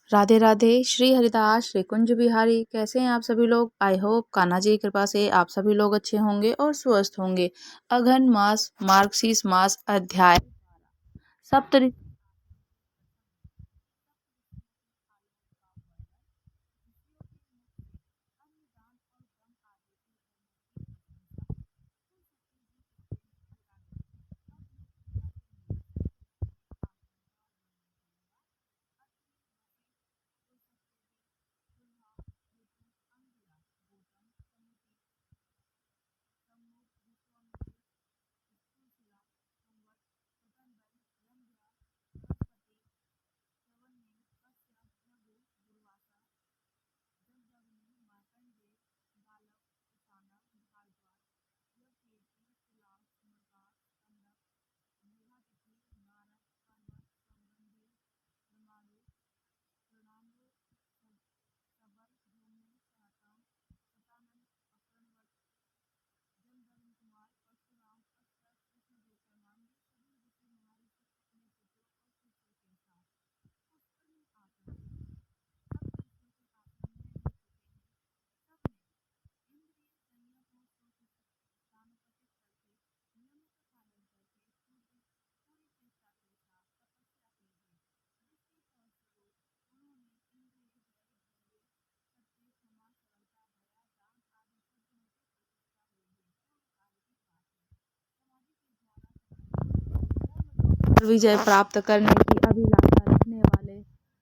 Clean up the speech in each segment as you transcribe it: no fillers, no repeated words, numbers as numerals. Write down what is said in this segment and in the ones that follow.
राधे राधे। श्री हरिदास, श्री कुंज बिहारी। कैसे हैं आप सभी लोग? आई होप कान्हा जी की कृपा से आप सभी लोग अच्छे होंगे और स्वस्थ होंगे। अघन मास, मार्गशीर्ष मास, अध्याय सप्तऋतु। विजय प्राप्त करने की अभिलाषा रखने वाले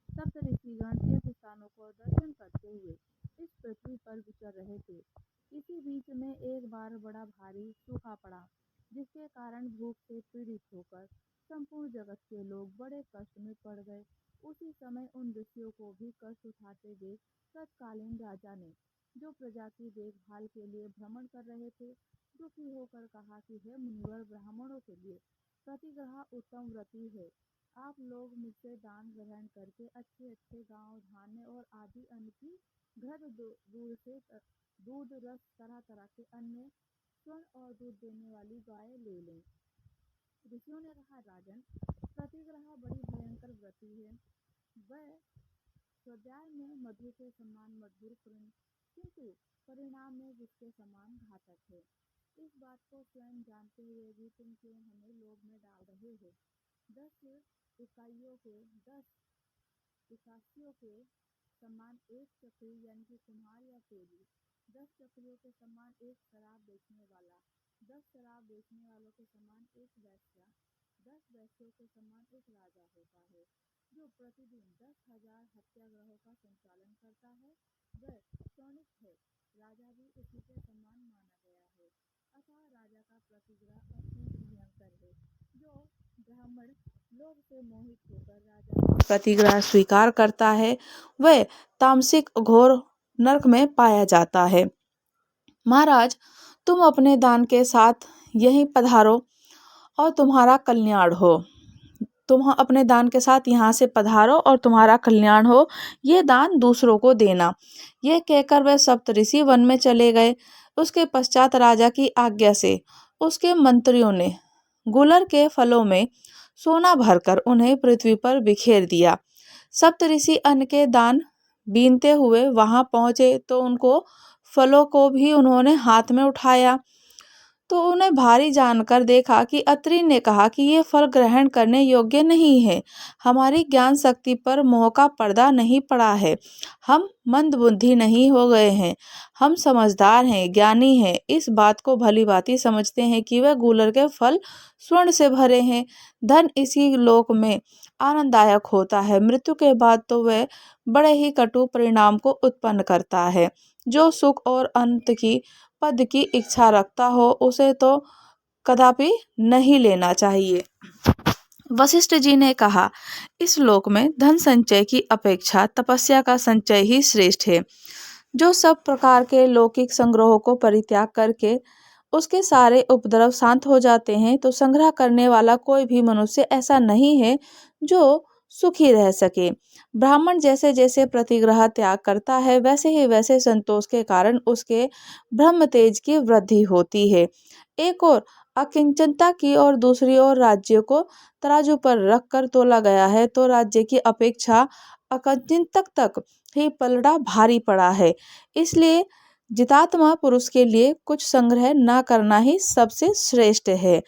सप्तऋषिगण तीर्थ स्थानों को दर्शन करते हुए इस पृथ्वी पर विचर रहे थे। इसी बीच में एक बार बड़ा भारी सूखा पड़ा, जिसके कारण भूख से पीड़ित होकर संपूर्ण जगत के लोग बड़े कष्ट में पड़ गए। उसी समय उन ऋषियों को भी कष्ट उठाते देख तत्कालीन राजा ने, जो प्रजा की देखभाल के लिए भ्रमण कर रहे थे, दुखी होकर कहा कि हे मुनिवर, ब्राह्मणों के लिए प्रतिग्रह उत्तम व्रति है। आप लोग मुझसे दान ग्रहण करके अच्छे अच्छे गांव, धान्य और आदि अन्न की घर दूर से दूध, रस, तरह तरह के अन्य, स्वर्ण और दूध देने वाली गाय ले लें। ऋषियों ने कहा, राजन, प्रतिग्रह बड़ी भयंकर व्रति है। वह स्वाध्याय में मधु के समान मधुर, किंतु परिणाम में जिसके समान घातक है। इस बात को स्वयं जानते हुए भी तुम क्यों हमें लोभ में डाल रहे हो? 10 इकाइयों के समान एक चक्री यानी कि कुम्हार या तेली, 10 चक्रियों के समान एक शराब बेचने वाला, 10 शराब बेचने वालों के समान एक वेश्या, 10 वेश्यों के समान एक राजा होता है, जो प्रतिदिन 10,000 हत्याग्रहों का संचालन करता है। वह सौनिक है, राजा भी उसी के समान माना गया है। अतः राजा का प्रतिग्रह अत्यंत भयंकर है। जो ब्राह्मण लोभ से मोहित होकर राजा का प्रतिग्रह स्वीकार करता है, वह तामसिक घोर नरक में पाया जाता है। महाराज, तुम अपने दान के साथ यहीं पधारो और तुम्हारा कल्याण हो। तुम अपने दान के साथ यहाँ से पधारो और तुम्हारा कल्याण हो। ये दान दूसरों को देना। यह कहकर वह सप्तऋषि वन में चले गए। उसके पश्चात राजा की आज्ञा से उसके मंत्रियों ने गुलर के फलों में सोना भरकर उन्हें पृथ्वी पर बिखेर दिया। सप्तऋषि अन्न के दान बीनते हुए वहां पहुंचे तो उनको फलों को भी उन्होंने हाथ में उठाया, तो उन्हें भारी जानकर देखा कि अत्रि ने कहा कि ये फल ग्रहण करने योग्य नहीं है। हमारी ज्ञान शक्ति पर मोह का पर्दा नहीं पड़ा है। हम मंद बुद्धि नहीं हो गए हैं। हम समझदार हैं, ज्ञानी हैं। इस बात को भली भांति समझते हैं कि वह गूलर के फल स्वर्ण से भरे हैं। धन इसी लोक में आनंददायक होता है, मृत्यु के बाद तो वह बड़े ही कटु परिणाम को उत्पन्न करता है। जो सुख और अंत की पद की इच्छा रखता हो, उसे तो कदापि नहीं लेना चाहिए। वशिष्ठ जी ने कहा, इस लोक में धन संचय की अपेक्षा तपस्या का संचय ही श्रेष्ठ है। जो सब प्रकार के लौकिक संग्रहों को परित्याग करके उसके सारे उपद्रव शांत हो जाते हैं, तो संग्रह करने वाला कोई भी मनुष्य ऐसा नहीं है जो सुखी रह सके। ब्राह्मण जैसे जैसे प्रतिग्रह त्याग करता है, वैसे ही वैसे संतोष के कारण उसके ब्रह्म तेज की वृद्धि होती है। एक और अकिंचनता की और दूसरी ओर राज्य को तराजू पर रखकर तोला गया है तो राज्य की अपेक्षा अकिंचनता तक ही पलड़ा भारी पड़ा है। इसलिए जितात्मा पुरुष के लिए कुछ संग्रह न करना ही सबसे श्रेष्ठ है।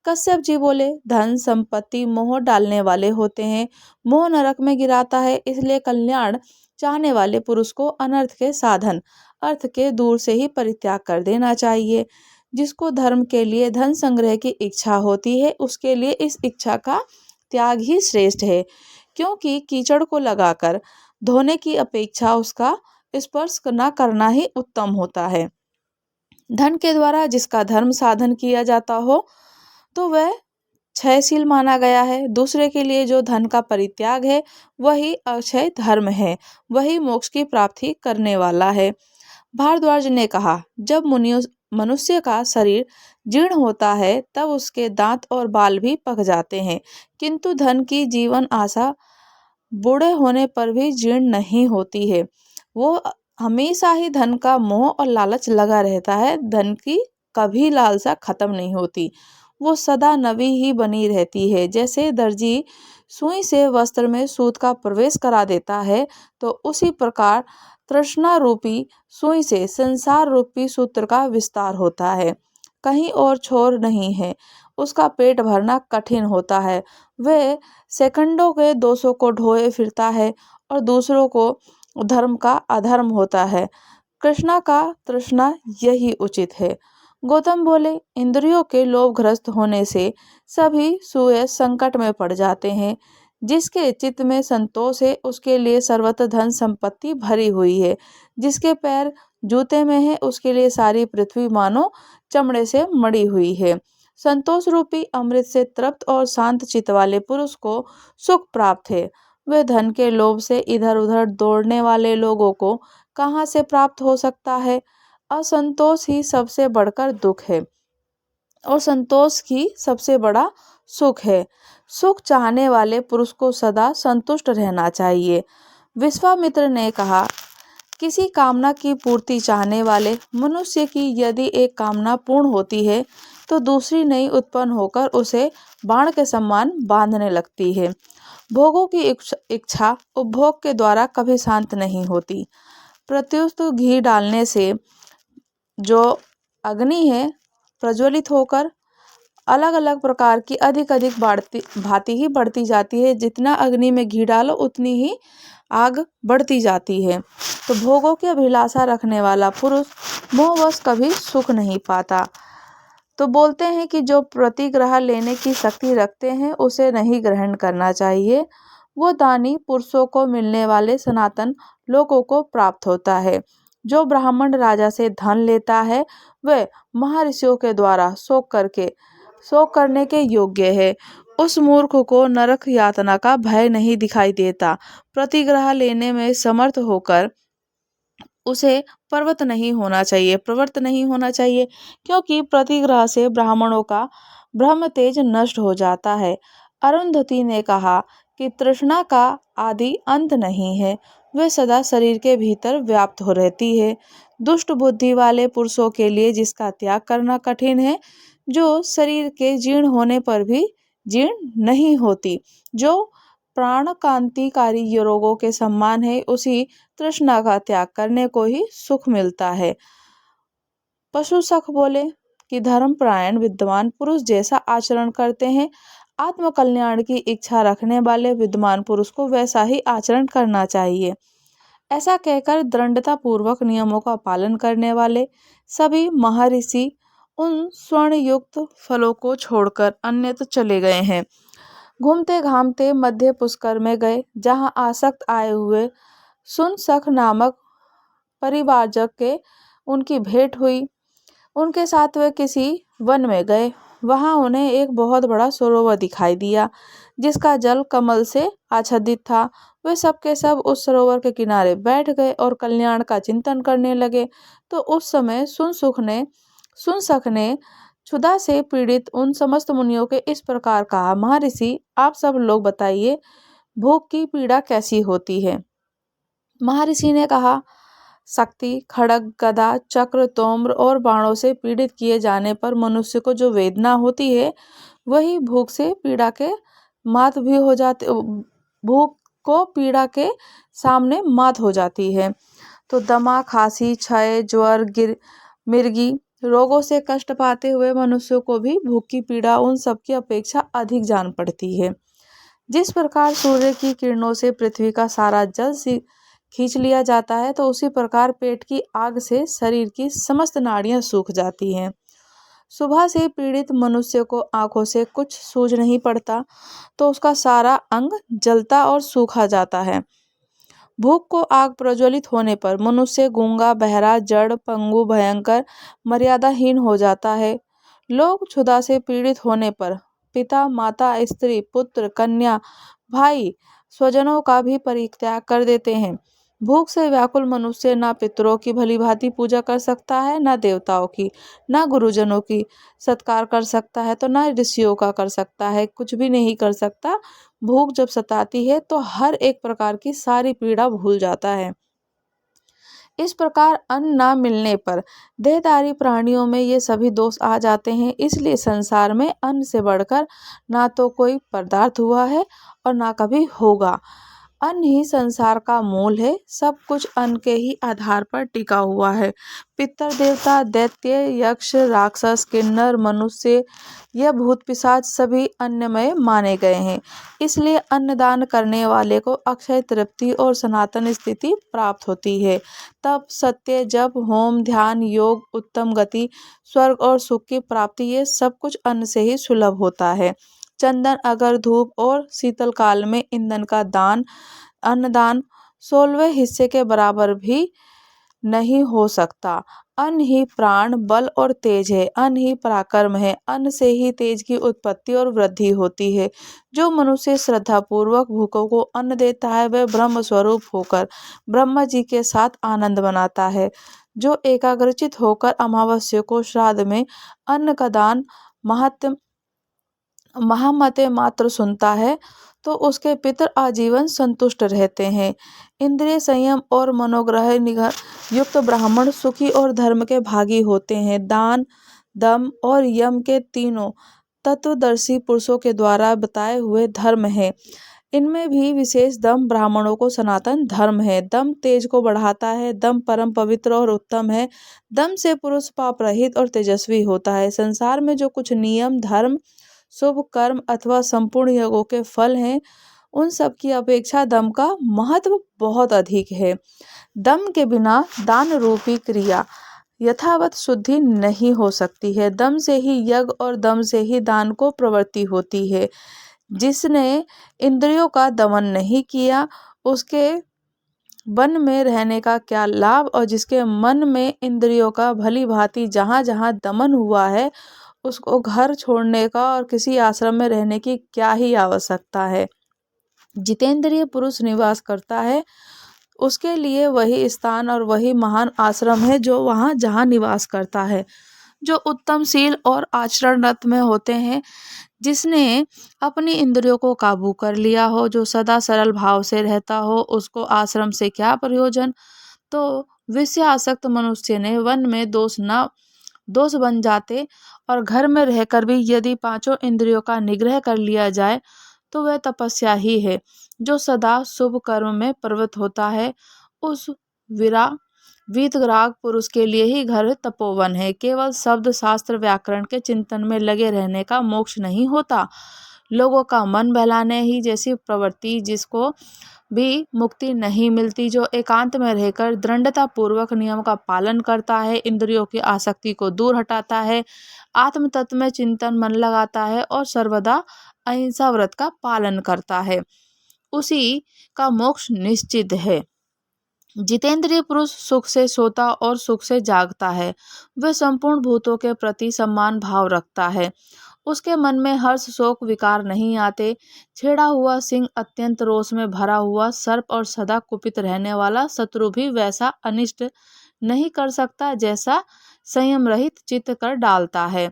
कश्यप जी बोले, धन संपत्ति मोह डालने वाले होते हैं, मोह नरक में गिराता है, इसलिए कल्याण चाहने वाले पुरुष को अनर्थ के साधन अर्थ के दूर से ही परित्याग कर देना चाहिए। जिसको धर्म के लिए धन संग्रह की इच्छा होती है उसके लिए इस इच्छा का त्याग ही श्रेष्ठ है, क्योंकि कीचड़ को लगाकर धोने की अपेक्षा उसका स्पर्श न करना ही उत्तम होता है। धन के द्वारा जिसका धर्म साधन किया जाता हो तो वह क्षयशील माना गया है। दूसरे के लिए जो धन का परित्याग है वही अक्षय धर्म है, वही मोक्ष की प्राप्ति करने वाला है। भारद्वाज ने कहा, जब मनुष्य का शरीर जीर्ण होता है तब उसके दांत और बाल भी पक जाते हैं, किंतु धन की जीवन आशा बूढ़े होने पर भी जीर्ण नहीं होती है। वो हमेशा ही धन का मोह और लालच लगा रहता है। धन की कभी लालसा खत्म नहीं होती, वो सदा नवी ही बनी रहती है। जैसे दर्जी सुई से वस्त्र में सूत का प्रवेश करा देता है तो उसी प्रकार तृष्णा रूपी सुई से संसार रूपी सूत्र का विस्तार होता है। कहीं और छोर नहीं है, उसका पेट भरना कठिन होता है। वह सेकंडों के दोषों को ढोए फिरता है और दूसरों को धर्म का अधर्म होता है। कृष्णा का तृष्णा यही उचित है। गौतम बोले, इंद्रियों के लोभग्रस्त होने से सभी सुए संकट में पड़ जाते हैं। जिसके चित्त में संतोष है उसके लिए सर्वत्र धन संपत्ति भरी हुई है। जिसके पैर जूते में है उसके लिए सारी पृथ्वी मानो चमड़े से मड़ी हुई है। संतोष रूपी अमृत से तृप्त और शांत चित्त वाले पुरुष को सुख प्राप्त है। वह धन के लोभ से इधर उधर दौड़ने वाले लोगों को कहाँ से प्राप्त हो सकता है। असंतोष ही सबसे बढ़कर दुख है और संतोष ही सबसे बड़ा सुख है। सुख चाहने वाले पुरुष को सदा संतुष्ट रहना चाहिए। विश्वामित्र ने कहा, किसी कामना की पूर्ति चाहने वाले मनुष्य की यदि एक कामना पूर्ण होती है तो दूसरी नई उत्पन्न होकर उसे बाण के समान बांधने लगती है। भोगों की इच्छा उपभोग के द्वारा कभी शांत नहीं होती। प्रत्युष्ट घी डालने से जो अग्नि है प्रज्वलित होकर अलग अलग प्रकार की अधिक भांति ही बढ़ती जाती है। जितना अग्नि में घी डालो उतनी ही आग बढ़ती जाती है। तो भोगों की अभिलाषा रखने वाला पुरुष मोहवश कभी सुख नहीं पाता। तो बोलते हैं कि जो प्रतिग्रह लेने की शक्ति रखते हैं उसे नहीं ग्रहण करना चाहिए। वो दानी पुरुषों को मिलने वाले सनातन लोगों को प्राप्त होता है। जो ब्राह्मण राजा से धन लेता है वह महर्षियों के द्वारा शोक करने के योग्य है। उस मूर्ख को नरक यातना का भय नहीं दिखाई देता। प्रतिग्रह लेने में समर्थ होकर उसे प्रवृत्त नहीं होना चाहिए, क्योंकि प्रतिग्रह से ब्राह्मणों का ब्रह्म तेज नष्ट हो जाता है। अरुंधति ने कहा कि तृष्णा का आदि अंत नहीं है, वह सदा शरीर के भीतर व्याप्त हो रहती है। दुष्ट बुद्धि वाले पुरुषों के लिए जिसका त्याग करना कठिन है, जो शरीर के जीर्ण होने पर भी जीर्ण नहीं होती, जो प्राण कांतिकारी रोगों के समान है, उसी तृष्णा का त्याग करने को ही सुख मिलता है। पशु सख बोले कि धर्मपरायण विद्वान पुरुष जैसा आचरण करते हैं, आत्म कल्याण की इच्छा रखने वाले विद्वान पुरुष को वैसा ही आचरण करना चाहिए। ऐसा कहकर दृढ़ता पूर्वक नियमों का पालन करने वाले सभी महर्षि उन स्वर्ण युक्त फलों को छोड़कर अन्यत्र चले गए हैं। घूमते घामते मध्य पुष्कर में गए, जहाँ आसक्त आए हुए सुनसख नामक परिवारजक के उनकी भेंट हुई। उनके साथ वे किसी वन में गए। वहां उन्हें एक बहुत बड़ा सरोवर दिखाई दिया जिसका जल कमल से आच्छादित था। वे सब के सब उस सरोवर के किनारे बैठ गए और कल्याण का चिंतन करने लगे। तो उस समय सुनसख ने क्षुधा से पीड़ित उन समस्त मुनियों के इस प्रकार कहा, महर्षि आप सब लोग बताइए, भूख की पीड़ा कैसी होती है। महर्षि ने कहा, शक्ति, खड्ग, गदा, चक्र, तोम्र और बाणों से पीड़ित किए जाने पर मनुष्य को जो वेदना होती है वही भूख से पीड़ा के मात भी हो जाती, भूख को पीड़ा के सामने मात हो जाती है। तो दमा, खांसी, क्षय, ज्वर, मिर्गी रोगों से कष्ट पाते हुए मनुष्यों को भी भूख की पीड़ा उन सबकी अपेक्षा अधिक जान पड़ती है। जिस प्रकार सूर्य की किरणों से पृथ्वी का सारा जल खींच लिया जाता है, तो उसी प्रकार पेट की आग से शरीर की समस्त नाड़ियां सूख जाती हैं। सुबह से पीड़ित मनुष्य को आंखों से कुछ सूझ नहीं पड़ता, तो उसका सारा अंग जलता और सूखा जाता है। भूख को आग प्रज्वलित होने पर मनुष्य गूंगा, बहरा, जड़, पंगु, भयंकर, मर्यादाहीन हो जाता है। लोग क्षुधा से पीड़ित होने पर पिता, माता, स्त्री, पुत्र, कन्या, भाई, स्वजनों का भी परित्याग कर देते हैं। भूख से व्याकुल मनुष्य न पितरों की भली भांति पूजा कर सकता है, न देवताओं की, न गुरुजनों की सत्कार कर सकता है, तो न ऋषियों का कर सकता है, कुछ भी नहीं कर सकता। भूख जब सताती है तो हर एक प्रकार की सारी पीड़ा भूल जाता है। इस प्रकार अन्न ना मिलने पर देहधारी प्राणियों में ये सभी दोष आ जाते हैं। इसलिए संसार में अन्न से बढ़कर ना तो कोई पदार्थ हुआ है और ना कभी होगा। अन्न ही संसार का मूल है। सब कुछ अन्न के ही आधार पर टिका हुआ है। पितर देवता, दैत्य, यक्ष, राक्षस, किन्नर, मनुष्य, यह भूत पिशाच सभी अन्नमय माने गए हैं। इसलिए अन्नदान करने वाले को अक्षय तृप्ति और सनातन स्थिति प्राप्त होती है। तप, सत्य, जप, होम, ध्यान, योग, उत्तम गति, स्वर्ग और सुख की प्राप्ति, ये सब कुछ अन्न से ही सुलभ होता है। चंदन, अगर, धूप और शीतल काल में ईंधन का दान, अन्नदान 16वें हिस्से के बराबर भी नहीं हो सकता। अन्न ही प्राण, बल और तेज है। अन्न ही पराक्रम है। अन्न से ही तेज की उत्पत्ति और वृद्धि होती है। जो मनुष्य श्रद्धा पूर्वक भूखों को अन्न देता है, वह ब्रह्म स्वरूप होकर ब्रह्मा जी के साथ आनंद मनाता है। जो एकाग्रचित होकर अमावस्या को श्राद्ध में अन्न का दान महामते मात्र सुनता है, तो उसके पितर आजीवन संतुष्ट रहते हैं। इंद्रिय संयम और मनोग्रह निग्रह युक्त ब्राह्मण सुखी और धर्म के भागी होते हैं। दान, दम और यम के तीनों तत्वदर्शी पुरुषों के द्वारा बताए हुए धर्म हैं। इनमें भी विशेष दम ब्राह्मणों को सनातन धर्म है। दम तेज को बढ़ाता है। दम परम पवित्र और उत्तम है। दम से पुरुष पाप रहित और तेजस्वी होता है। संसार में जो कुछ नियम, धर्म, शुभ कर्म अथवा संपूर्ण यज्ञों के फल हैं, उन सब की अपेक्षा दम का महत्व बहुत अधिक है। दम के बिना दान रूपी क्रिया यथावत शुद्धि नहीं हो सकती है। दम से ही यज्ञ और दम से ही दान को प्रवृत्ति होती है। जिसने इंद्रियों का दमन नहीं किया, उसके वन में रहने का क्या लाभ, और जिसके मन में इंद्रियों का भली भांति जहाँ जहाँ दमन हुआ है, उसको घर छोड़ने का और किसी आश्रम में रहने की क्या ही आवश्यकता है। जितेंद्रिय पुरुष निवास करता है, उसके लिए वही स्थान और वही महान आश्रम है जो वहाँ जहाँ निवास करता है। जो उत्तम शील और आचरणरत में होते हैं, जिसने अपनी इंद्रियों को काबू कर लिया हो, जो सदा सरल भाव से रहता हो, उसको आश्रम से क्या प्रयोजन। तो विषय आसक्त मनुष्य ने वन में दोष बन जाते, और घर में रहकर भी यदि पांचों इंद्रियों का निग्रह कर लिया जाए, तो वह तपस्या ही है। जो सदा शुभ कर्म में प्रवृत्त होता है, उस वीतराग पुरुष के लिए ही घर तपोवन है। केवल शब्द, शास्त्र, व्याकरण के चिंतन में लगे रहने का मोक्ष नहीं होता। लोगों का मन बहलाने ही जैसी प्रवृत्ति, जिसको भी मुक्ति नहीं मिलती। जो एकांत में रहकर दृढ़ता पूर्वक नियम का पालन करता है, इंद्रियों की आसक्ति को दूर हटाता है, आत्म तत्व में चिंतन मन लगाता है और सर्वदा अहिंसा व्रत का पालन करता है, उसी का मोक्ष निश्चित है। जितेंद्रिय पुरुष सुख से सोता और सुख से जागता है। वह संपूर्ण भूतों के प्रति सम्मान भाव रखता है। उसके मन में हर्ष, शोक, विकार नहीं आते। छेड़ा हुआ सिंह, अत्यंत रोष में भरा हुआ सर्प और सदा कुपित रहने वाला शत्रु भी वैसा अनिष्ट नहीं कर सकता जैसा संयम रहित चित्त कर डालता है।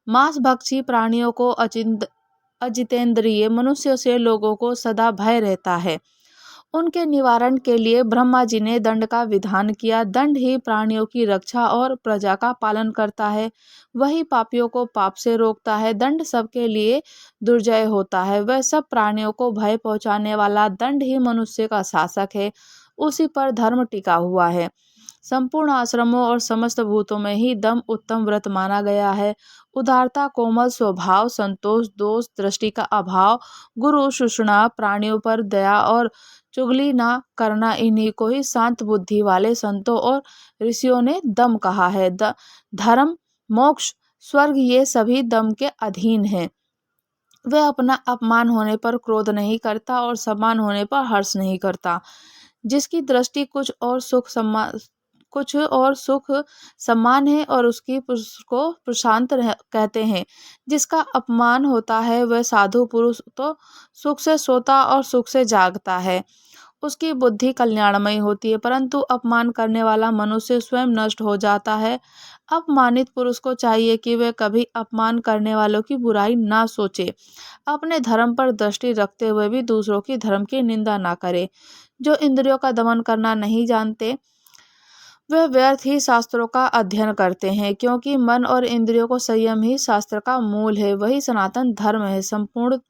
मांस भक्षी प्राणियों को अजितेंद्रिय मनुष्य से लोगों को सदा भय रहता है। उनके निवारण के लिए ब्रह्मा जी ने दंड का विधान किया। दंड ही प्राणियों की रक्षा और प्रजा का पालन करता है, वही पापियों को पाप से रोकता है। दंड सबके लिए दुर्जय होता है, वह सब प्राणियों को भय पहुंचाने वाला दंड ही मनुष्य का शासक है, उसी पर धर्म टिका हुआ है। संपूर्ण आश्रमों और समस्त भूतों में ही दम उत्तम व्रत माना गया है। उदारता, कोमल स्वभाव, संतोष, दोष दृष्टि का अभाव, गुरु शुष्णा, प्राणियों पर दया और चुगली ना करना, इन्हीं को ही शांत बुद्धि वाले संतों और ऋषियों ने दम कहा है। धर्म, मोक्ष, स्वर्ग ये सभी दम के अधीन हैं। वह अपना अपमान होने पर क्रोध नहीं करता और सम्मान होने पर हर्ष नहीं करता। जिसकी दृष्टि कुछ और सुख सम्मान है और उसकी को प्रशांत कहते हैं। जिसका अपमान होता है वह साधु पुरुष तो सुख से सोता और सुख से जागता है, उसकी बुद्धि कल्याणमयी होती है, परंतु अपमान करने वाला मनुष्य स्वयं नष्ट हो जाता है। अपमानित पुरुष को चाहिए कि वह कभी अपमान करने वालों की बुराई ना सोचे, अपने धर्म पर दृष्टि रखते हुए भी दूसरों की धर्म की निंदा ना करे। जो इंद्रियों का दमन करना नहीं जानते वह व्यर्थ ही शास्त्रों का अध्ययन करते हैं, क्योंकि मन और इंद्रियों को संयम ही शास्त्र का मूल है, वही सनातन धर्म है। संपूर्ण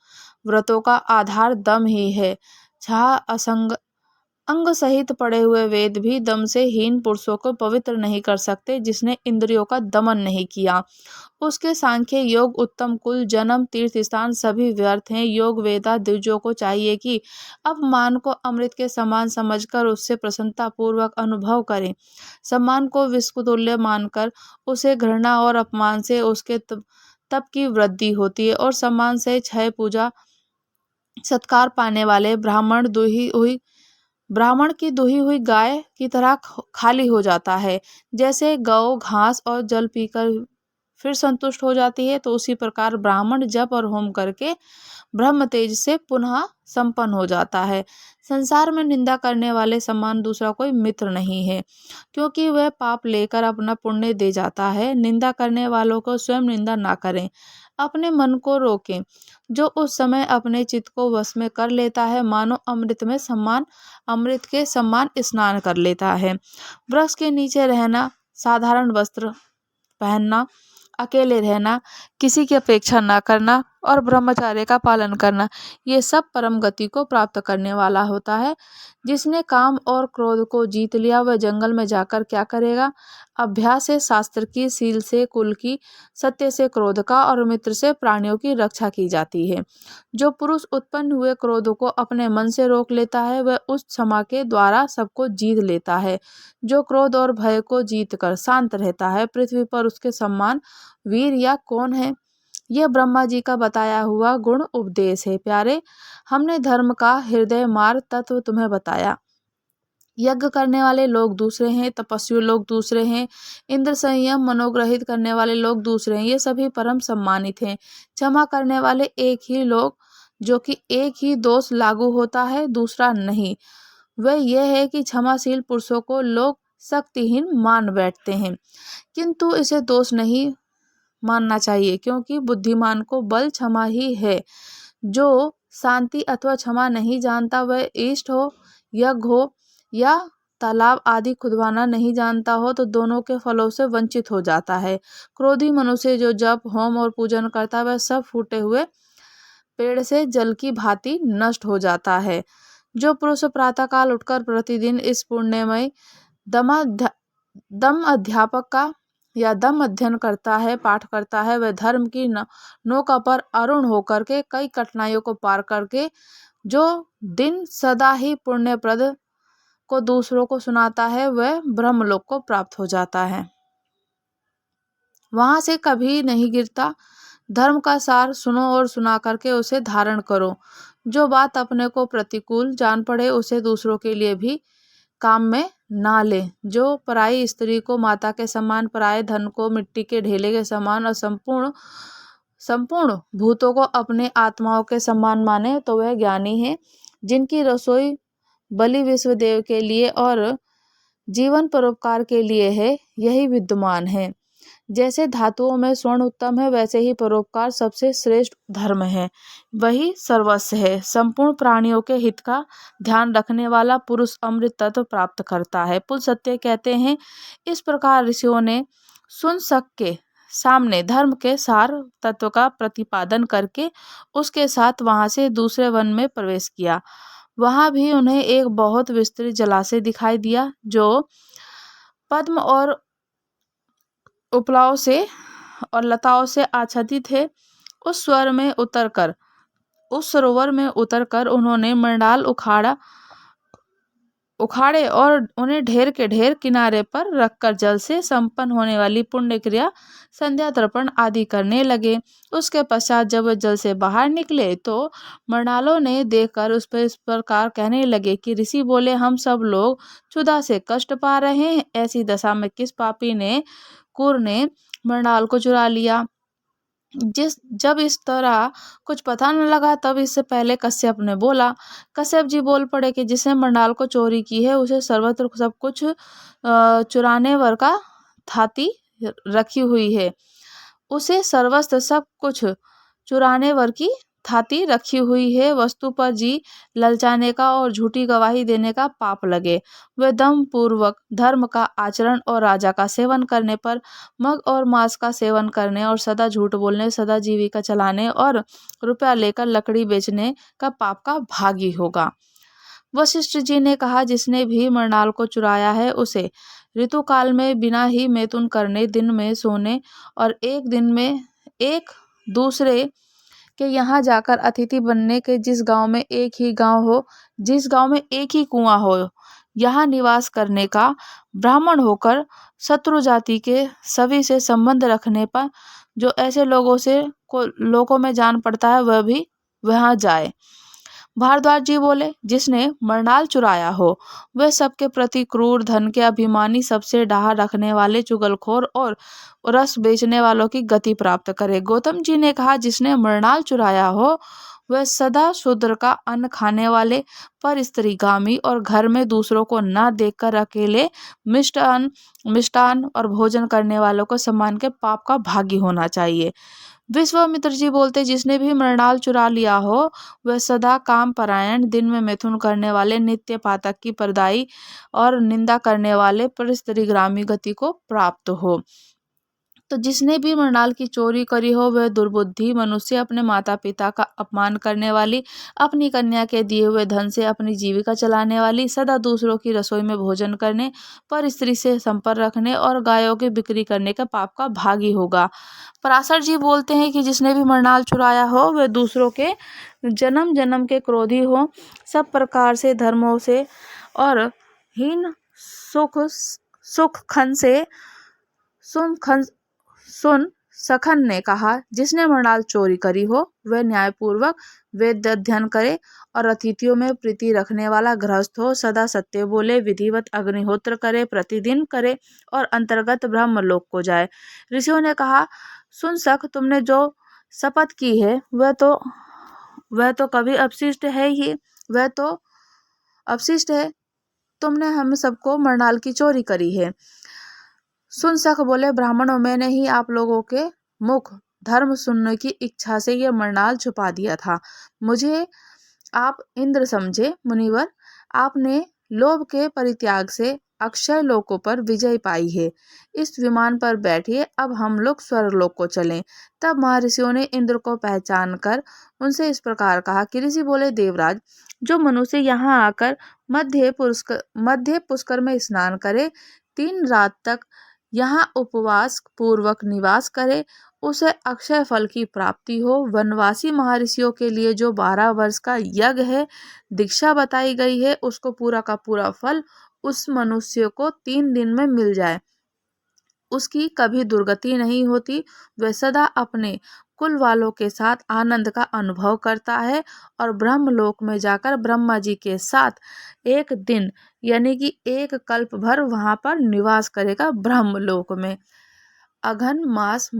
व्रतों का आधार दम ही है। जहाँ असंग अंग सहित पड़े हुए वेद भी दम से हीन पुरुषों को पवित्र नहीं कर सकते, जिसने इंद्रियों का दमन नहीं किया। उसके सांख्य योग, उत्तम कुल, जन्म, तीर्थ स्थान सभी व्यर्थ हैं। योग वेदा द्विजों को चाहिए कि अपमान को अमृत के समान समझकर उससे प्रसन्नता पूर्वक अनुभव करें, सम्मान को विस्फुतुल्य मानकर उसे घृणा और अपमान से उसके तप की वृद्धि होती है, और सम्मान से क्षय, पूजा, सत्कार पाने वाले ब्राह्मण की दुही हुई गाय की तरह खाली हो जाता है। जैसे गौ घास और जल पीकर फिर संतुष्ट हो जाती है, तो उसी प्रकार ब्राह्मण जप और होम करके ब्रह्म तेज से पुनः संपन्न हो जाता है। संसार में निंदा करने वाले समान दूसरा कोई मित्र नहीं है, क्योंकि वह पाप लेकर अपना पुण्य दे जाता है। निंदा करने वालों को स्वयं निंदा ना करें, अपने मन को रोकें, जो उस समय अपने चित्त को वश में कर लेता है, मानो अमृत के समान स्नान कर लेता है। वृक्ष के नीचे रहना, साधारण वस्त्र पहनना, अकेले रहना, किसी की अपेक्षा न करना और ब्रह्मचर्य का पालन करना, ये सब परम गति को प्राप्त करने वाला होता है। जिसने काम और क्रोध को जीत लिया वह जंगल में जाकर क्या करेगा? अभ्यास से शास्त्र की, सील से कुल की, सत्य से क्रोध का और मित्र से प्राणियों की रक्षा की जाती है। जो पुरुष उत्पन्न हुए क्रोध को अपने मन से रोक लेता है वह उस क्षमा के द्वारा सबको जीत लेता है। जो क्रोध और भय को जीत कर शांत रहता है, पृथ्वी पर उसके समान वीर या कौन है? यह ब्रह्मा जी का बताया हुआ गुण उपदेश है। प्यारे, हमने धर्म का हृदय मार्ग तत्व तुम्हें बताया। यज्ञ करने वाले लोग दूसरे हैं, तपस्वी लोग दूसरे हैं, इंद्र संयम मनोग्रहित करने वाले लोग दूसरे हैं, ये सभी परम सम्मानित हैं। क्षमा करने वाले एक ही लोग, जो कि एक ही दोष लागू होता है, दूसरा नहीं। वह यह है कि क्षमाशील पुरुषों को लोग शक्तिहीन मान बैठते हैं, किंतु इसे दोष नहीं मानना चाहिए, क्योंकि बुद्धिमान को बल क्षमा ही है। जो शांति अथवा क्षमा नहीं जानता वह इष्ट हो, यज्ञ हो या तालाब आदि खुदवाना नहीं जानता हो तो दोनों के फलों से वंचित हो जाता है। क्रोधी मनुष्य जो जप, होम और पूजन करता है वह सब फूटे हुए पेड़ से जल की भांति नष्ट हो जाता है। जो पुरुष प्रातःकाल उठकर प्रतिदिन इस पुण्यमय दम अध्यापक का या दम अध्ययन करता है, पाठ करता है, वह धर्म की नौका पर अरुण होकर के कई कठिनाइयों को पार करके जो दिन सदा ही पुण्यप्रद को दूसरों को सुनाता है, वह ब्रह्मलोक को प्राप्त हो जाता है, वहां से कभी नहीं गिरता। धर्म का सार सुनो और सुना करके उसे धारण करो। जो बात अपने को प्रतिकूल जान पड़े उसे दूसरों के लिए भी काम में ना ले। जो पराई स्त्री को माता के समान, पराये धन को मिट्टी के ढेले के समान और संपूर्ण भूतों को अपने आत्माओं के समान माने तो वह ज्ञानी है। जिनकी रसोई बलि विश्वदेव के लिए और जीवन परोपकार के लिए है, यही विद्वान है। जैसे धातुओं में स्वर्ण उत्तम है, वैसे ही परोपकार सबसे श्रेष्ठ धर्म है, वही सर्वस्व है। संपूर्ण प्राणियों के हित का ध्यान रखने वाला पुरुष अमृत तत्व प्राप्त करता है। पुलत्स्य कहते हैं, इस प्रकार ऋषियों ने शुनशक के सामने धर्म के सार तत्व का प्रतिपादन करके उसके साथ वहां से दूसरे वन में प्रवेश किया। वहां भी उन्हें एक बहुत विस्तृत जलाशय दिखाई दिया जो पद्म और उपलाओं से और लताओं से आच्छादित है। उस सरोवर में उतरकर उन्होंने मृणाल उखाड़े और उन्हें ढेर के ढेर किनारे पर रखकर जल से संपन्न होने वाली पुण्य क्रिया, संध्या तर्पण आदि करने लगे। उसके पश्चात जब वे जल से बाहर निकले तो मृणालों ने देखकर उस पर इस प्रकार कहने लगे कि ऋषि बोले, हम सब लोग क्षुधा से कष्ट पा रहे हैं। ऐसी दशा में किस पापी ने कुर ने मृणाल को चुरा लिया? जब इस तरह कुछ पता न लगा तब इससे पहले कश्यप ने बोला। कश्यप जी बोल पड़े कि जिसने मृणाल को चोरी की है उसे सर्वत्र सब कुछ चुराने वर का थाती रखी हुई है। उसे सर्वस्त्र सब कुछ चुराने वर की थाती रखी हुई है। वस्तु पर जी ललचाने का और झूठी गवाही देने का पाप लगे। वे दम पूर्वक धर्म का आचरण और राजा का सेवन करने पर, मग और मांस का सेवन करने और सदा झूठ बोलने, सदा जीविका चलाने और रुपया लेकर लकड़ी बेचने का पाप का भागी होगा। वशिष्ठ जी ने कहा, जिसने भी मृणाल को चुराया है उसे ऋतु काल में बिना ही मैथुन करने, दिन में सोने और एक दिन में एक दूसरे के यहाँ जाकर अतिथि बनने के, जिस गांव में एक ही कुआं हो, यहाँ निवास करने का, ब्राह्मण होकर शत्रु जाति के सभी से संबंध रखने पर जो ऐसे लोगों में जान पड़ता है वह भी वहां जाए। भारद्वाज जी बोले, जिसने मृणाल चुराया हो वह सबके प्रति क्रूर, धन के अभिमानी, सबसे डाह रखने वाले, चुगलखोर और रस बेचने वालों की गति प्राप्त करे। गौतम जी ने कहा, जिसने मृणाल चुराया हो वह सदा शूद्र का अन्न खाने वाले, पर स्त्रीगामी और घर में दूसरों को न देखकर अकेले मिष्टान और भोजन करने वालों को सम्मान के पाप का भागी होना चाहिए। विश्वामित्र जी बोलते, जिसने भी मृणाल चुरा लिया हो वह सदा काम परायण, दिन में मैथुन करने वाले, नित्य पातक की परदाई और निंदा करने वाले, पर स्त्रीग्रामी गति को प्राप्त हो। तो जिसने भी मृणाल की चोरी करी हो वह दुर्बुद्धि मनुष्य, अपने माता पिता का अपमान करने वाली, अपनी कन्या के दिए हुए धन से अपनी जीविका चलाने वाली, सदा दूसरों की रसोई में भोजन करने, पर स्त्री से संपर्क रखने और गायों की बिक्री करने का पाप का भागी होगा। पराशर जी बोलते हैं कि जिसने भी मृणाल चुराया हो वह दूसरों के जन्म जन्म के क्रोधी हो, सब प्रकार से धर्मों से और हीन सुन सखन ने कहा, जिसने मृणाल चोरी करी हो वह न्यायपूर्वक वेद अध्ययन करे और अतिथियों में प्रीति रखने वाला गृहस्थ हो, सदा सत्य बोले, विधिवत अग्निहोत्र करे, प्रतिदिन करे और अंतर्गत ब्रह्मलोक को जाए। ऋषियों ने कहा, सुन सख, तुमने जो शपथ की है वह तो कभी अपशिष्ट है ही, वह तो अपशिष्ट है। तुमने हम सबको मृणाल की चोरी करी है। सुनसख बोले, ब्राह्मणों, मैंने ही आप लोगों के मुख धर्म सुनने की इच्छा से यह मृणाल छुपा दिया था। मुझे आप इंद्र समझे। मुनिवर, आपने लोभ के परित्याग से अक्षय लोकों पर विजय पाई है। इस विमान पर बैठिए, अब हम लोग स्वर्गलोक को चलें। तब महर्षियों ने इंद्र को पहचान कर उनसे इस प्रकार कहा कि ऋषि बोले, देवराज, जो मनुष्य यहाँ आकर मध्य पुष्कर में स्नान करे, 3 रात तक यहाँ उपवास पूर्वक निवास करे, उसे अक्षय फल की प्राप्ति हो। वनवासी महर्षियों के लिए जो 12 वर्ष का यज्ञ है, दीक्षा बताई गई है, उसको पूरा का पूरा फल उस मनुष्य को 3 दिन में मिल जाए। उसकी कभी दुर्गति नहीं होती। वह सदा अपने कुल वालों के साथ आनंद का अनुभव करता है और ब्रह्मलोक में जाकर ब्रह्मा जी के साथ 1 दिन यानी कि 1 कल्प भर वहां पर निवास करेगा ब्रह्मलोक में। अघन मास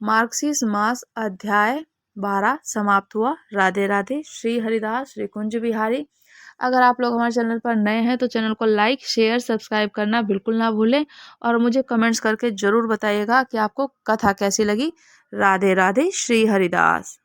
मार्गशीर्ष मास अध्याय 12 समाप्त हुआ। राधे राधे। श्री हरिदास, श्री कुंज बिहारी। अगर आप लोग हमारे चैनल पर नए हैं तो चैनल को लाइक शेयर सब्सक्राइब करना बिल्कुल ना भूलें और मुझे कमेंट्स करके ज़रूर बताइएगा कि आपको कथा कैसी लगी। राधे राधे। श्री हरिदास।